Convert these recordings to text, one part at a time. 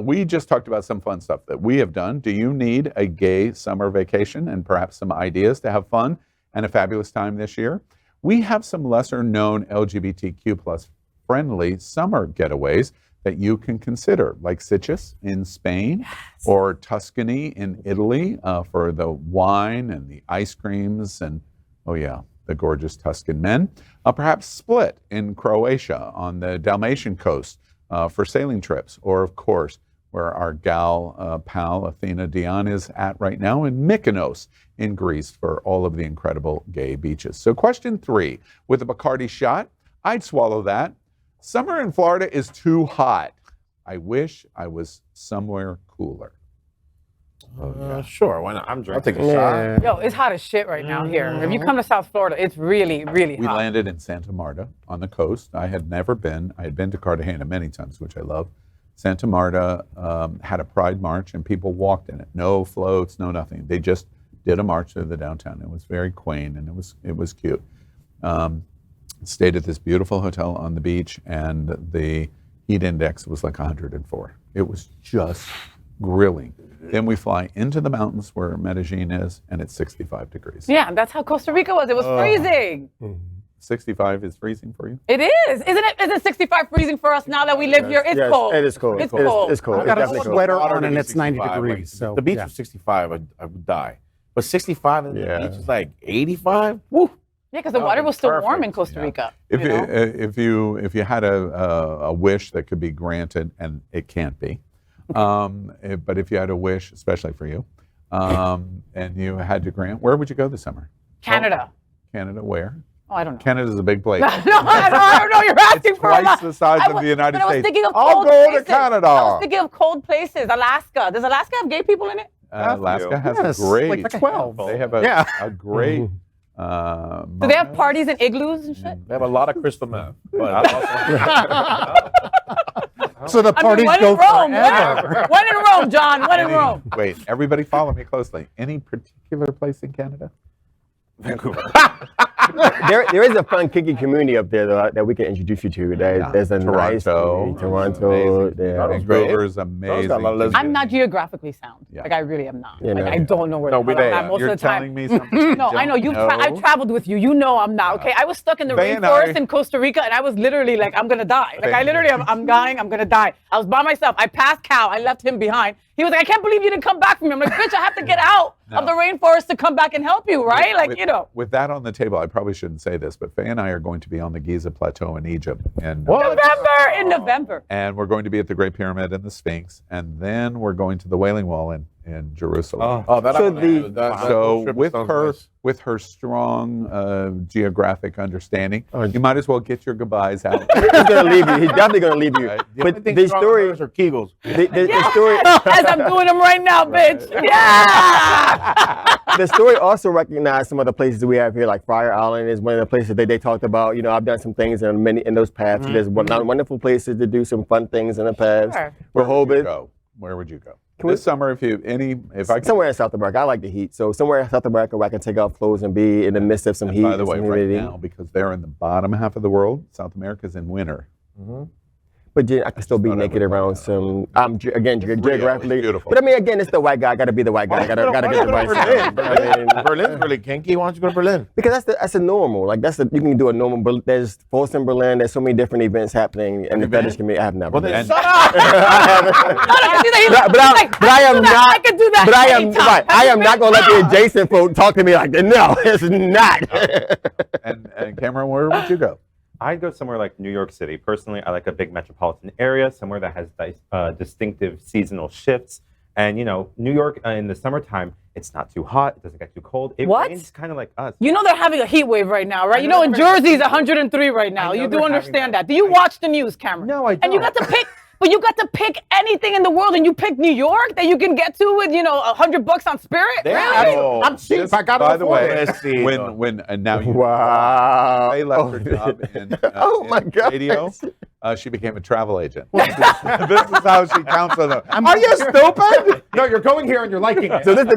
We just talked about some fun stuff that we have done. Do you need a gay summer vacation and perhaps some ideas to have fun and a fabulous time this year? We have some lesser known LGBTQ plus friendly summer getaways that you can consider, like Sitges in Spain or Tuscany in Italy for the wine and the ice creams and, oh yeah, the gorgeous Tuscan men. Perhaps Split in Croatia on the Dalmatian coast for sailing trips, or of course, where our gal pal Athena Dion is at right now in Mykonos in Greece for all of the incredible gay beaches. So question 3, with a Bacardi shot, I'd swallow that. Summer in Florida is too hot. I wish I was somewhere cooler. Sure, why not? I'm drinking. I'll take a shot. Yo, it's hot as shit right now here. If you come to South Florida, it's really, really hot. We landed in Santa Marta on the coast. I had never been. I had been to Cartagena many times, which I love. Santa Marta had a pride march and people walked in it. No floats, no nothing. They just did a march through the downtown. It was very quaint and it was cute. Stayed at this beautiful hotel on the beach and the heat index was like 104. It was just grilling. Then we fly into the mountains where Medellin is, and it's 65 degrees. Yeah, that's how Costa Rica was. It was freezing. 65 is freezing for you? It is. Isn't 65 freezing for us now that we live here? It's cold. It is cold. It's cold. It's cold. I got a definitely cold. sweater on and it's 90 degrees. So the beach yeah. was 65, I would die. But 65 and the beach is like 85? Woo. Yeah, because the water was still warm perfect. in Costa Rica. If you had a wish that could be granted, and it can't be, but if you had a wish, especially for you, and you had to grant, where would you go this summer? Canada. Canada, where? Oh, I don't know. Canada's a big place. No, I don't know. You're asking It's for a lot. twice the size of the United But I was States. thinking of I'll cold go to places. Canada. I was thinking of cold places. Alaska. Does Alaska have gay people in it? Alaska has Yes, a great. like 12. They have a great. Do they have parties and igloos and shit? They have a lot of crystal meth. But So the parties when go in Rome. forever. When in Rome, John. When in Rome. Wait, everybody follow me closely. Any particular place in Canada? Vancouver. There is a fun kinky community up there though, that we can introduce you to. There's a nice community. Toronto. Vancouver's amazing. I'm not geographically sound. Yeah. Like I really am not. Yeah, Like no. I don't know where the hell I'm at most You're of the time. telling me something. No, I know. I've traveled with you. You know I'm not. Okay, I was stuck in the Faye and rainforest I- in Costa Rica, and I was literally like, I'm gonna die. Like I literally, I'm dying. I'm gonna die. I was by myself. I passed Cal. I left him behind. He was like, I can't believe you didn't come back from me. I'm like, bitch, I have to get out of the rainforest to come back and help you, right? Like, with, you know. With that on the table, I probably shouldn't say this, but Faye and I are going to be on the Giza Plateau in Egypt. And In November. And we're going to be at the Great Pyramid and the Sphinx, and then we're going to the Wailing Wall in Jerusalem. So with her strong geographic understanding, you might as well get your goodbyes out. He's gonna leave you. He's definitely gonna leave you. Right. But the story, are Kegels. the story, As I'm doing them right now, bitch. Yeah. the story also recognized some of the places we have here, like Friar Island is one of the places that they talked about. You know, I've done some things in those paths. There's wonderful places to do some fun things in the paths. Sure. Where would you go? This summer, if I could. Somewhere in South America. I like the heat. So somewhere in South America where I can take off clothes and be in the midst of some heat. By the way, and right humidity. now, because they're in the bottom half of the world, South America's in winter. But I can still be naked around some. Again, geographically. beautiful. But I mean, again, it's the white guy. I got to be the white guy. I got to get the white side. Berlin's really kinky. Why don't you go to Berlin? Because that's a normal. Like you can do a normal. There's Force in Berlin. There's so many different events happening in the fetish community. I have never. Well, been. then shut up. But I am not. I can do that. But I am anytime. right. I am not gonna let the adjacent folk talk to me like that. No, it's not. And Cameron, where would you go? I'd go somewhere like New York City. Personally, I like a big metropolitan area, somewhere that has distinctive seasonal shifts. And, you know, New York in the summertime, it's not too hot. It doesn't get too cold. It rains kind of like us. You know they're having a heat wave right now, right? You know in Jersey's 103 right now. You do understand that. Do you watch the news, Cameron? No, I don't. And you got to pick, but you got to pick anything in the world, and you pick New York that you can get to with, you know, $100 on Spirit? Really? I'm cheap. I got By it the before. way, when now you Wow. they left her job in Oh my God. radio. she became a travel agent. this is how she counts on them. Are you stupid? No, you're going here and you're liking it. So this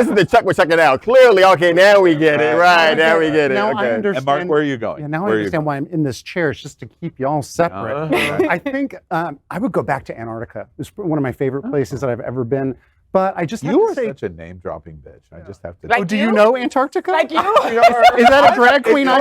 is the check we're checking out. Clearly, okay, now we get it. Right, now we get it. Now I Okay. understand. And Mark, where are you going? Yeah, now I Where are you understand why I'm in this chair. It's just to keep you all separate. I think I would go back to Antarctica. It's one of my favorite places that I've ever been. But I just have You to are say, such a name-dropping bitch. I just have to. Like oh, do you you? know Antarctica? Like you? Is that a drag queen I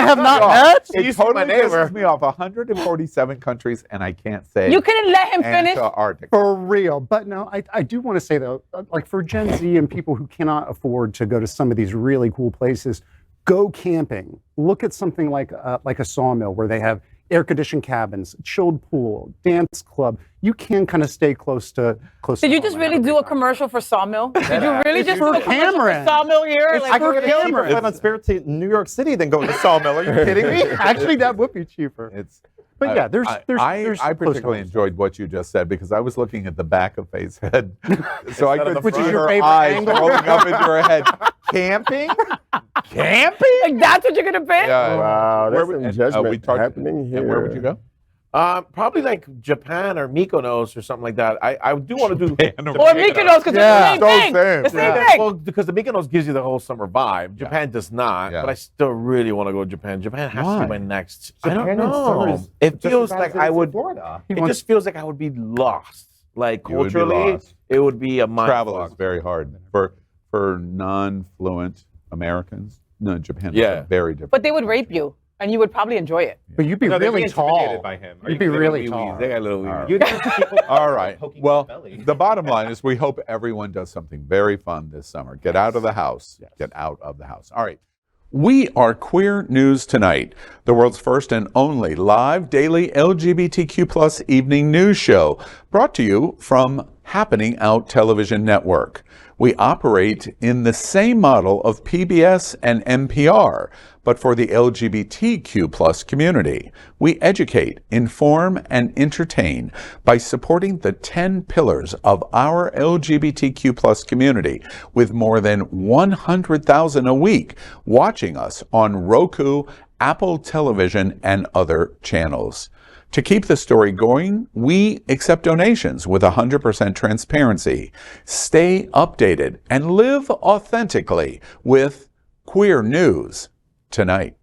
have not met? It totally pisses me off. 147 countries, and I can't say You couldn't let him finish. Antarctica. For real. But no, I do want to say though, like for Gen Z and people who cannot afford to go to some of these really cool places, go camping. Look at something like a sawmill where they have air-conditioned cabins, chilled pool, dance club. You can kind of stay close to. Did you just really do a commercial for Sawmill? Did you really just do a commercial Cameron. for Sawmill here? It's Like, for really? Cameron. Flight on Spirit to New York City, then go to Sawmill. Are you kidding me? Actually, that would be cheaper. It's. But yeah, there's I close particularly ones. enjoyed what you just said because I was looking at the back of Faye's head, so I could Which see is your her favorite eyes angle? rolling up into her head. Camping? Camping? Like, that's what you're going to pay? Wow, there's Where some would- judgment we talked- happening here. And where would you go? Probably like Japan or Mykonos or something like that. I do want to do Or Mykonos, because Yeah. it's the same thing. The same thing. Well, because the Mykonos gives you the whole summer vibe. Japan does not, Yeah. but I still really want to go to Japan. Japan has to Why? be my next. I don't Japan in summer know. is It just feels as like bad I as would. Florida. It just feels like I would be lost. Like You would be culturally, lost. it would be a mind Travel fuck. is very hard for non-fluent Americans. No, Japan is Yeah. very different. But they would rape you, and you would probably enjoy it. But you'd be No, they'd really be intimidated tall. by him. You'd be really tall. They got little. right. You'd have people All right. poking Well, his belly. the bottom line is we hope everyone does something very fun this summer. Get out of the house. Get out of the house. All right. We are Queer News Tonight, the world's first and only live daily LGBTQ+ evening news show, brought to you from Happening Out Television Network. We operate in the same model of PBS and NPR, but for the LGBTQ+ community. We educate, inform, and entertain by supporting the 10 pillars of our LGBTQ+ community, with more than 100,000 a week watching us on Roku, Apple Television, and other channels. To keep the story going, we accept donations with 100% transparency. Stay updated and live authentically with Queer News Tonight.